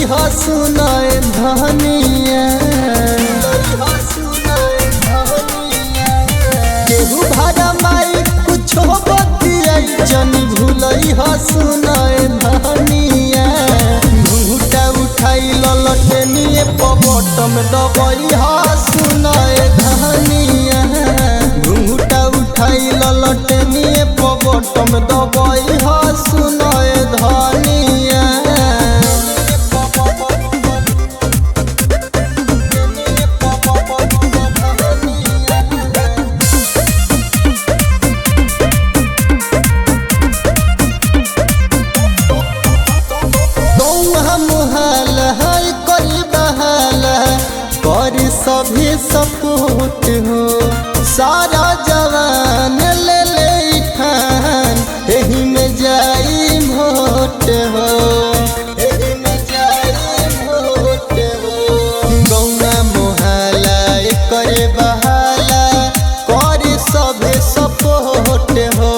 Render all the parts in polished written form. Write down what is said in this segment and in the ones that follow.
सुनाए धनिया केहू भाड़ा माई कुछो बतिया जनी भूलई सुनाए धनिया घूंघटा उठाई ललटनिए पबटम दबई सुनाए धनिया घूंघटा उठाई ललटनिए पबटम दबई सुनाए धनिया सभी सपूत हो सारा जवान ले ले ठान एही में जाई भोट हो गौना मोहला करे बहाला करे सभी सपोर्ट हो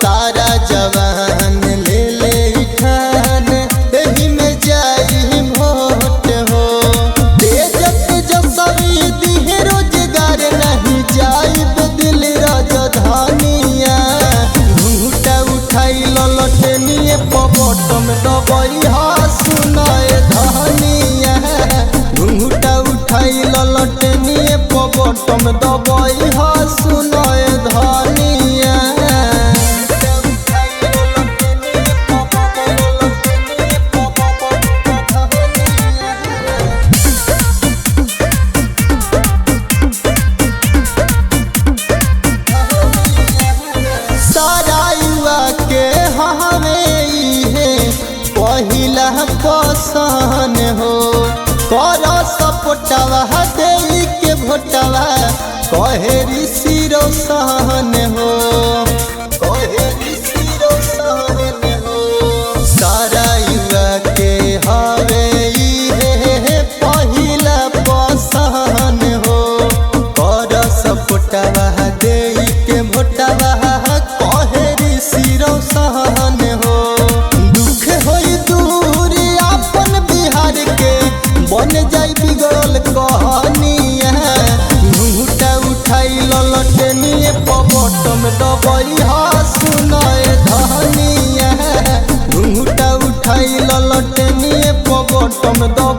सारा जवान ले ले ठान एही में जाई भोट हो पबटम दबई सुनाए धनिया घूंघटा उठाई ललटनिए पबटम दबई सुनाए धनिया सारा युवा के पहिला पसन हो कर सपोटवा दे के भोटवा कहेरी सिरोसन हो सारा युवा के हवे पहिला पसन हो कर सपोटवा दे के भोटवा कहेरी सिरोसन हो बन जाई बिगड़ल कहानिया घूंघटा उठाई ललटनिए पबटम दबई सुनाए धनिया घूंघटा उठाई ललटनिए पबटम दबई